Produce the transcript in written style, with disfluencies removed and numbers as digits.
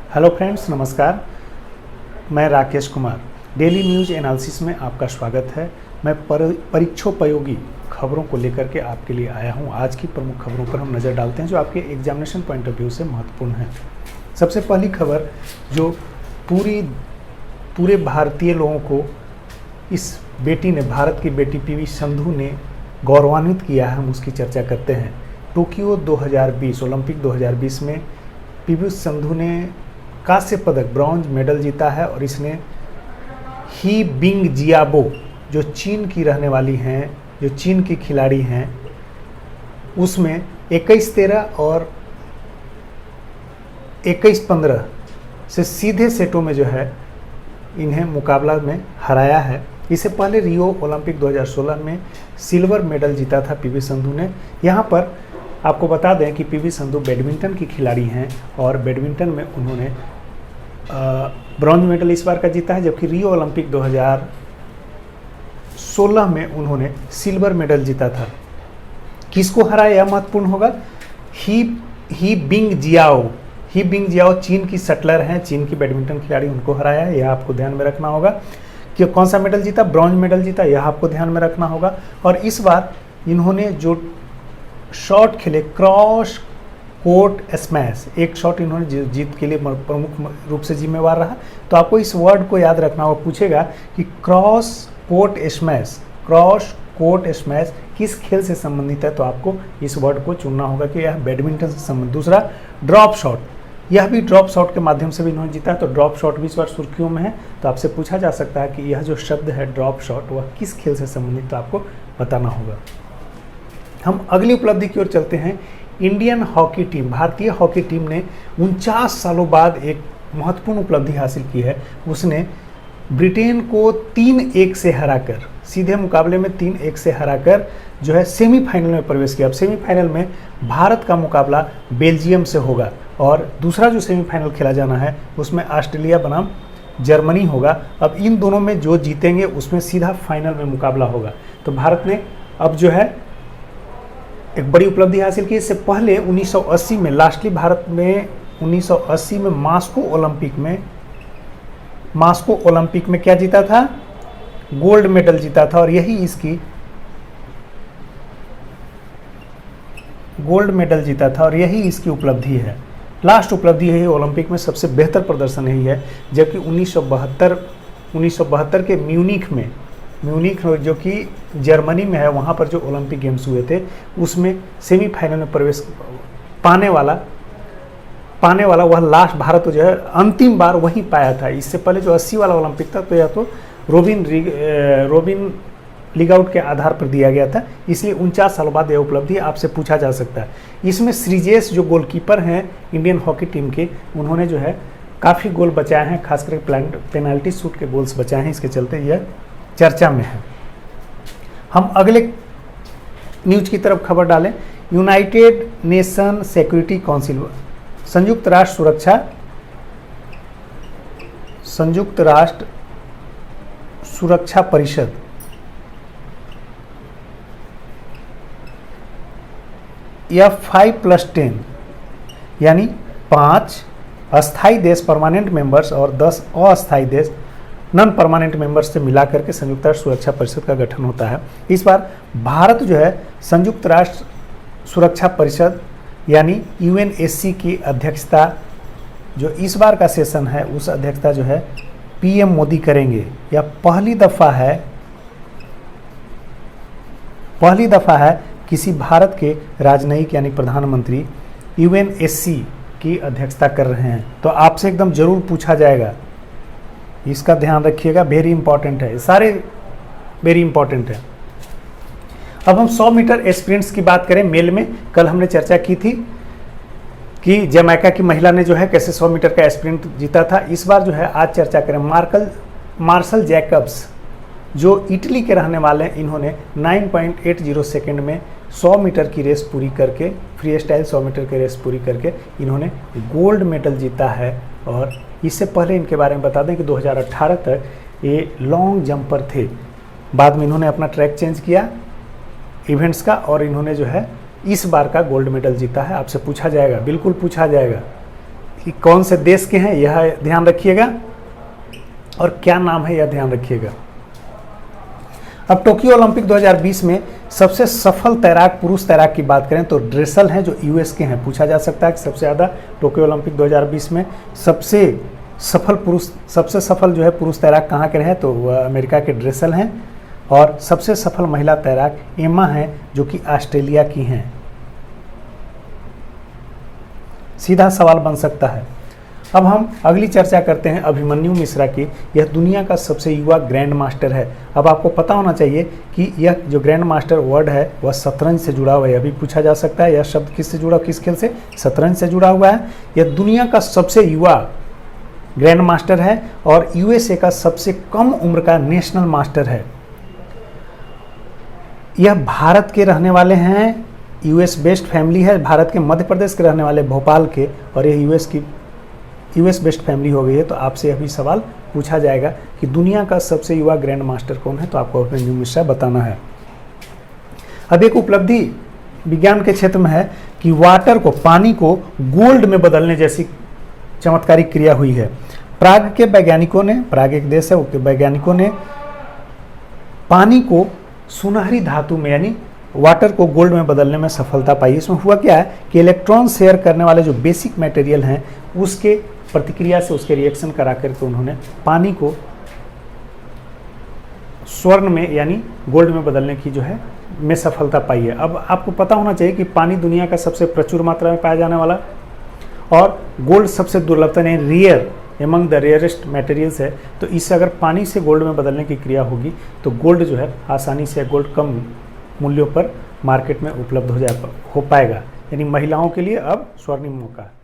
Hello friends, नमस्कार। मैं Rakesh Kumar, daily news analysis में आपका स्वागत है। मैं परीक्षोपयोगी खबरों को लेकर के आपके लिए आया हूं। आज की प्रमुख खबरों पर हम नज़र डालते हैं जो आपके एग्जामिनेशन पॉइंट ऑफ व्यू से महत्वपूर्ण है। सबसे पहली खबर जो पूरे भारतीय लोगों को इस बेटी ने, भारत की बेटी पीवी संधू ने गौरवान्वित किया है, हम उसकी चर्चा करते हैं। टोक्यो 2020 ओलंपिक 2020 में पीवी संधू ने कांस्य पदक, ब्रॉन्ज मेडल जीता है और इसने ही बिंगजियाबो जो चीन की रहने वाली हैं, जो चीन की खिलाड़ी हैं, उसमें 21-13 और 21-15 से सीधे सेटों में जो है इन्हें मुकाबला में हराया है। इससे पहले रियो ओलंपिक 2016 में सिल्वर मेडल जीता था पीवी संधू ने। यहाँ पर आपको बता दें कि पीवी संधू बैडमिंटन की खिलाड़ी हैं और बैडमिंटन में उन्होंने ब्रॉन्ज मेडल इस बार का जीता है, जबकि रियो ओलंपिक 2016 में उन्होंने सिल्वर मेडल जीता था। किसको हराया यह महत्वपूर्ण होगा। ही बिंगजियाओ चीन की शटलर हैं, चीन की बैडमिंटन खिलाड़ी, उनको हराया है, यह आपको ध्यान में रखना होगा। कि कौन सा मेडल जीता, ब्रॉन्ज मेडल जीता, यह आपको ध्यान में रखना होगा। और इस बार इन्होंने जो शॉट खेले, क्रॉस कोर्ट स्मैश, एक शॉट इन्होंने जीत के लिए प्रमुख रूप से जिम्मेवार रहा। तो आपको इस वर्ड को याद रखना होगा। पूछेगा कि क्रॉस कोर्ट स्मैश किस खेल से संबंधित है, तो आपको इस वर्ड को चुनना होगा कि यह बैडमिंटन से संबंधित। दूसरा ड्रॉप शॉट, यह भी ड्रॉप शॉट के माध्यम से भी इन्होंने जीता है, तो ड्रॉप शॉट भी इस बार सुर्खियों में है। तो आपसे पूछा जा सकता है कि यह जो शब्द है ड्रॉप शॉट, वह किस खेल से संबंधित, तो आपको बताना होगा। हम अगली उपलब्धि की ओर चलते हैं। इंडियन हॉकी टीम, भारतीय हॉकी टीम ने 49 सालों बाद एक महत्वपूर्ण उपलब्धि हासिल की है। उसने ब्रिटेन को 3-1 से हराकर, सीधे मुकाबले में 3-1 से हराकर जो है सेमीफाइनल में प्रवेश किया। अब सेमीफाइनल में भारत का मुकाबला बेल्जियम से होगा और दूसरा जो सेमीफाइनल खेला जाना है उसमें ऑस्ट्रेलिया बनाम जर्मनी होगा। अब इन दोनों में जो जीतेंगे उसमें सीधा फाइनल में मुकाबला होगा। तो भारत ने अब जो है एक बड़ी उपलब्धि हासिल की। इससे पहले 1980 में, लास्टली भारत में 1980 में मास्को ओलंपिक में क्या जीता था, गोल्ड मेडल जीता था और यही इसकी उपलब्धि है। लास्ट उपलब्धि यही ओलंपिक में सबसे बेहतर प्रदर्शन यही है। जबकि 1972 के म्यूनिख जो कि जर्मनी में है, वहाँ पर जो ओलंपिक गेम्स हुए थे उसमें सेमीफाइनल में प्रवेश पाने वाला वह लास्ट भारत जो है अंतिम बार वहीं पाया था। इससे पहले जो 80 वाला ओलंपिक था तो यह तो रोबिन लीगआउट के आधार पर दिया गया था, इसलिए 49 सालों बाद यह उपलब्धि आपसे पूछा जा सकता है। इसमें श्रीजेश जो गोलकीपर हैं इंडियन हॉकी टीम के, उन्होंने जो है काफ़ी गोल बचाए हैं, खासकर पेनाल्टी शूट के गोल्स बचाए हैं, इसके चलते यह चर्चा में है। हम अगले न्यूज की तरफ खबर डालें। यूनाइटेड नेशन सिक्योरिटी काउंसिल, संयुक्त राष्ट्र सुरक्षा परिषद, यह 5+10 यानी 5 अस्थायी देश परमानेंट मेंबर्स और 10 अस्थायी देश नॉन परमानेंट मेंबर्स से मिलाकर के संयुक्त राष्ट्र सुरक्षा परिषद का गठन होता है। इस बार भारत जो है संयुक्त राष्ट्र सुरक्षा परिषद यानी UNSC की अध्यक्षता, जो इस बार का सेशन है उस अध्यक्षता जो है PM मोदी करेंगे। यह पहली दफ़ा है किसी भारत के राजनयिक यानी प्रधानमंत्री UNSC की अध्यक्षता कर रहे हैं। तो आपसे एकदम जरूर पूछा जाएगा, इसका ध्यान रखिएगा, वेरी इंपॉर्टेंट है, सारे वेरी इंपॉर्टेंट है। अब हम 100 मीटर स्प्रिंट्स की बात करें। मेल में कल हमने चर्चा की थी कि जमैका की महिला ने जो है कैसे 100 मीटर का स्प्रिंट जीता था। इस बार जो है आज चर्चा करें मार्शल जैकब्स, जो इटली के रहने वाले हैं, इन्होंने 9.80 सेकेंड में 100 मीटर की रेस पूरी करके, फ्री स्टाइल 100 मीटर की रेस पूरी करके इन्होंने गोल्ड मेडल जीता है। और इससे पहले इनके बारे में बता दें कि 2018 तक ये लॉन्ग जंपर थे, बाद में इन्होंने अपना ट्रैक चेंज किया इवेंट्स का और इन्होंने जो है इस बार का गोल्ड मेडल जीता है। आपसे पूछा जाएगा, बिल्कुल पूछा जाएगा। कि कौन से देश के हैं यह ध्यान रखिएगा, और क्या नाम है यह ध्यान रखिएगा। अब टोक्यो ओलंपिक 2020 में सबसे सफल तैराक, पुरुष तैराक की बात करें तो ड्रेसल हैं जो यूएस के हैं। पूछा जा सकता है कि सबसे ज़्यादा टोक्यो ओलंपिक 2020 में सबसे सफल जो है पुरुष तैराक कहाँ के रहे, तो वह अमेरिका के ड्रेसल हैं। और सबसे सफल महिला तैराक एमा हैं जो कि ऑस्ट्रेलिया की हैं। सीधा सवाल बन सकता है। अब हम अगली चर्चा करते हैं अभिमन्यु मिश्रा की। यह दुनिया का सबसे युवा ग्रैंड मास्टर है। अब आपको पता होना चाहिए कि यह जो ग्रैंड मास्टर वर्ड है वह शतरंज से जुड़ा हुआ है। अभी पूछा जा सकता है यह शब्द किससे जुड़ा, किस खेल से, शतरंज से जुड़ा हुआ है। यह दुनिया का सबसे युवा ग्रैंड मास्टर है और यूएसए का सबसे कम उम्र का नेशनल मास्टर है। यह भारत के रहने वाले हैं, यूएस बेस्ड फैमिली है, भारत के मध्य प्रदेश के रहने वाले भोपाल के, और यह यूएस बेस्ड फैमिली हो गई है। तो आपसे यह भी सवाल पूछा जाएगा कि दुनिया का सबसे युवा ग्रैंड मास्टर कौन है, तो आपको अभिमन्यु मिश्रा बताना है। अब एक उपलब्धि विज्ञान के क्षेत्र में है कि वाटर को, पानी को गोल्ड में बदलने जैसी चमत्कारिक क्रिया हुई है। प्राग के वैज्ञानिकों ने, प्राग एक देश है, उसके वैज्ञानिकों ने पानी को सुनहरी धातु में यानी वाटर को गोल्ड में बदलने में सफलता पाई। इसमें हुआ क्या है कि इलेक्ट्रॉन शेयर करने वाले जो बेसिक मटेरियल हैं उसके प्रतिक्रिया से, उसके रिएक्शन करा करके उन्होंने पानी को स्वर्ण में यानी गोल्ड में बदलने की जो है में सफलता पाई है। अब आपको पता होना चाहिए कि पानी दुनिया का सबसे प्रचुर मात्रा में पाया जाने वाला और गोल्ड सबसे दुर्लभतम है, rear among the rarest materials है। तो इससे अगर पानी से गोल्ड में बदलने की क्रिया होगी तो गोल्ड जो है आसानी से, गोल्ड कम मूल्यों पर मार्केट में उपलब्ध हो पाएगा। यानी महिलाओं के लिए अब स्वर्णिम मौका है।